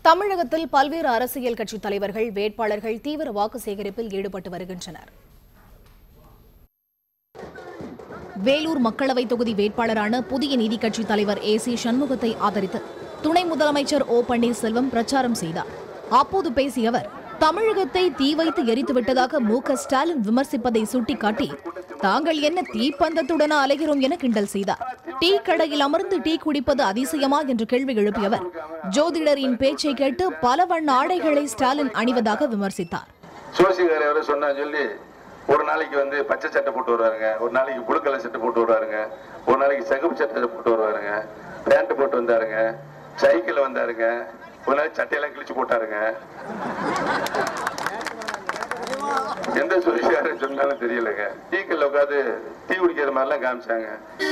தமிழகத்தில் பல்வேறு அரசியல் கட்சித் தலைவர்கள் வேட்பாளர்கள் தீவிர வாக்கு சேகரிப்பில் ஈடுபட்டு வருகின்றனர். வேலூர் மக்களவைத் தொகுதி வேட்பாளரான புதிய நீதிக் கட்சித் தலைவர் ஏசி சண்முகத்தை ஆதரித்து துணை முதலமைச்சர் ஓ பன்னீர்செல்வம் பிரச்சாரம் செய்தார். அப்போது பேசிய அவர், தமிழகத்தை தீ வைத்து எரித்துவிட்டதாக மு.க. ஸ்டாலின் விமர்சிப்பதை சுட்டிக்காட்டி, தாங்கள் என்ன தீப்பந்தத்துடன் அலைகிறோம் என கிண்டல் செய்தார். டீ கடையில் அமர்ந்து டீ குடிப்பது அதிசயமா என்று கேள்வி எழுப்பிய அவர், ஜோதிடரின் பேச்சை கேட்டு பல வண்ண ஆடைகளை ஸ்டாலின் அணிவதாக விமர்சித்தார். ஒரு நாளைக்கு பச்சை சட்டை போட்டு வருவாருங்க, ஒரு நாளைக்கு புளு கலர் சட்டை போட்டு வருவாருங்க, ஒரு நாளைக்கு சிகப்பு சட்டை போட்டு வருவாருங்க, பேண்ட் போட்டு வந்தாருங்க, சைக்கிள் வந்தாருங்க, ஒரு நாளைக்கு சட்டையெல்லாம் கிழிச்சு போட்டாருங்க. எந்த சொல்லியாருன்னு சொன்னாலும் தெரியலங்க. டீக்கல்ல உட்காந்து டீ குடிக்கிற மாதிரி எல்லாம் காமிச்சாங்க.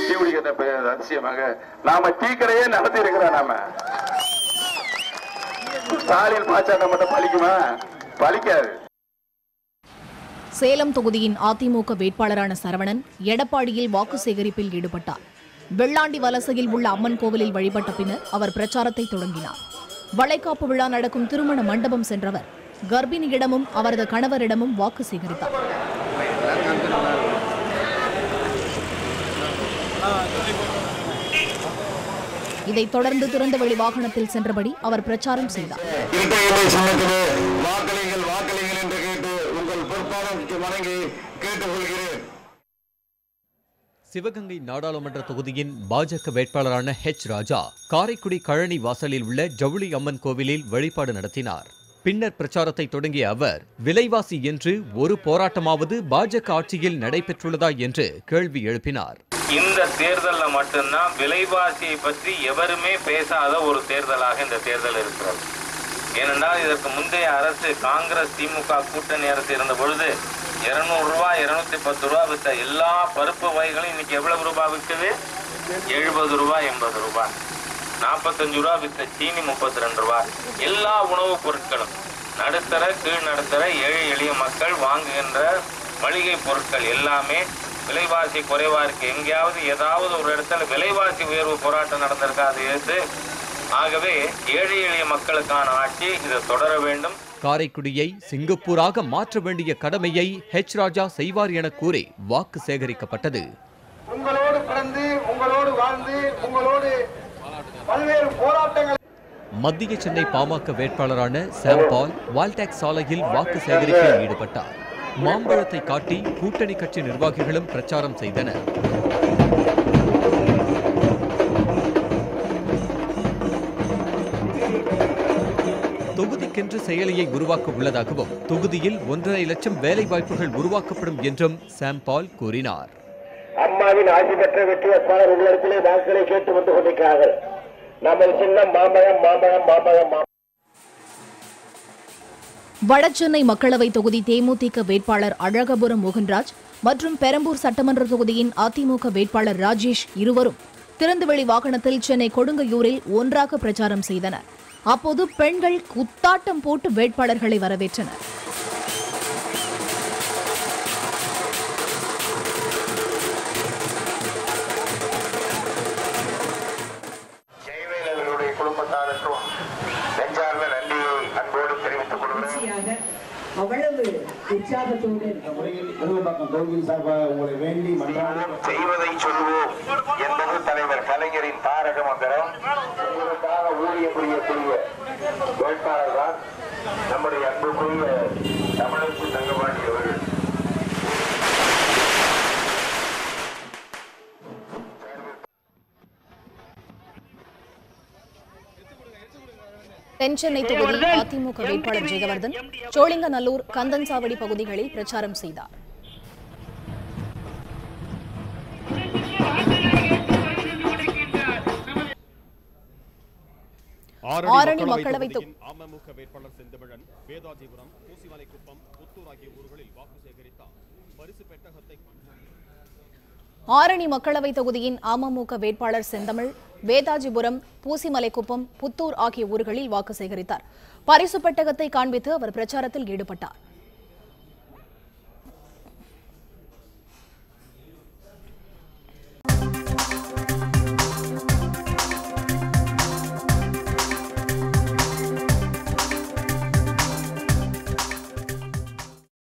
டீ குடிக்கிறத அதிசயமாக நாம டீ கடையே நடத்தி இருக்கிறோம். நாம ஸ்டாலின் பாச்சாட்டம் மட்டும் பலிக்குமா? பலிக்காது. சேலம் தொகுதியின் அதிமுக வேட்பாளரான சரவணன் எடப்பாடியில் வாக்கு சேகரிப்பில் ஈடுபட்டார். வெள்ளாண்டி வலசையில் உள்ள அம்மன் கோவிலில் வழிபட்ட பின்னர் அவர் பிரச்சாரத்தை தொடங்கினார். வளைகாப்பு விழா நடக்கும் திருமண மண்டபம் சென்றவர் கர்ப்பிணியிடமும் அவரது கணவரிடமும் வாக்கு சேகரித்தார். இதைத் தொடர்ந்து திறந்தவெளி வாகனத்தில் சென்றபடி அவர் பிரச்சாரம் செய்தார். சிவகங்கை நாடாளுமன்ற தொகுதியின் பாஜக வேட்பாளரான ராஜா காரைக்குடி கழனி வாசலில் உள்ள ஜவுளி அம்மன் கோவிலில் வழிபாடு நடத்தினார். பின்னர் பிரச்சாரத்தை தொடங்கிய அவர், விலைவாசி என்று ஒரு போராட்டமாவது பாஜக ஆட்சியில் நடைபெற்றுள்ளதா என்று கேள்வி எழுப்பினார். இந்த தேர்தலில் மட்டும்தான் விலைவாசியை பற்றி எவருமே பேசாத ஒரு தேர்தலாக இந்த தேர்தல் இருக்கிறது. ஏனென்றால் இதற்கு முந்தைய அரசு காங்கிரஸ் திமுக கூட்டணி அரசு இருந்த பொழுது 200 ரூபாய் 210 ரூபாய் வித்த எல்லா பருப்பு வகைகளும் இன்னைக்கு எவ்வளவு ரூபாய் விற்குது? 70 ரூபாய் 80 ரூபாய். 45 ரூபாய் வித்த சீனி 32 ரூபாய். எல்லா உணவுப் பொருட்களும் நடுத்தர கீழ் நடுத்தர ஏழை எளிய மக்கள் வாங்குகின்ற மளிகை பொருட்கள் எல்லாமே விலைவாசி குறைவா இருக்கு. எங்கேயாவது ஏதாவது ஒரு இடத்துல விலைவாசி உயர்வு போராட்டம் நடந்திருக்காது எது. ஆகவே ஏழை எளிய மக்களுக்கான ஆட்சி இதை தொடர வேண்டும். காரைக்குடியை சிங்கப்பூராக மாற்ற வேண்டிய கடமையை ராஜா செய்வார் என கூறி வாக்கு சேகரிக்கப்பட்டது. உங்களோடு பிறந்து உங்களோடு வாழ்ந்து உங்களோடு பல்வேறு போராட்டங்கள். மத்திய சென்னை பாமக வேட்பாளரான சாம் பால் வால்டாக்ஸ் சாலையில் வாக்கு சேகரிப்பில் ஈடுபட்டார். மாம்பழத்தை காட்டி கூட்டணி கட்சி நிர்வாகிகளும் பிரச்சாரம் செய்தனர். தொகுதிக்கென்று செயலியை உருவாக்க உள்ளதாகவும் தொகுதியில் 1.5 லட்சம் வேலை வாய்ப்புகள் உருவாக்கப்படும் என்றும் சாம் பால் கூறினார். அம்மாவின் ஆட்சி பெற்ற வெற்றி வேட்பாளர் உள்ளிடத்திலே வாக்குகளை கேட்டு வந்து கொண்டிருக்கிறார்கள். நமது சின்னம் மாம்பழம் மாம்பழம் மாம்பழம். வடசென்னை மக்களவை தொகுதி தேமுதிக வேட்பாளர் அழகபுரம் மோகன்ராஜ் மற்றும் பெரம்பூர் சட்டமன்ற தொகுதியின் அதிமுக வேட்பாளர் ராஜேஷ் இருவரும் திறந்தவெளி வாகனத்தில் சென்னை கொடுங்கையூரில் ஒன்றாக பிரச்சாரம் செய்தனர். அப்போது பெண்கள் குத்தாட்டம் போட்டு வேட்பாளர்களை வரவேற்றனர். ஜெயவேலவர்களுடைய குடும்பத்தாருக்கும் நெஞ்சார்ந்த நன்றியை அன்போடு தெரிவித்துக் கொள்கிறேன். அவ்வளவு உற்சாகத்தோடு செய்வதை சொல்வோம் என்பது தலைவர் கலைஞரின் தாரக மந்திரம். உங்களுக்காக ஊழியம் புரியக்கூடிய வேட்பாளர் தான் நம்முடைய அன்புக்குரிய தமிழச்சி தங்கபாணி அவர்கள். தென்சென்னை தொகுதி அதிமுக வேட்பாளர் ஜெயவர்தன் சோழிங்கநல்லூர் கந்தன்சாவடி பகுதிகளில் பிரச்சாரம் செய்தார். ஆரணி மக்களவை அமமுக வேட்பாளர் செந்தமிழன் வேதாஜிபுரம் பூசிமலைக்குப்பம் புத்தூர் ஆகிய ஊர்களில் வாக்கு சேகரித்தார். பரிசு பெட்டகத்தை ஆரணி மக்களவை தொகுதியின் அமமுக வேட்பாளர் செந்தமிழ் வேதாஜிபுரம் பூசிமலைக்குப்பம் புத்தூர் ஆகிய ஊர்களில் வாக்கு சேகரித்தார். பரிசு பெட்டகத்தை காண்பித்து அவர் பிரச்சாரத்தில் ஈடுபட்டார்.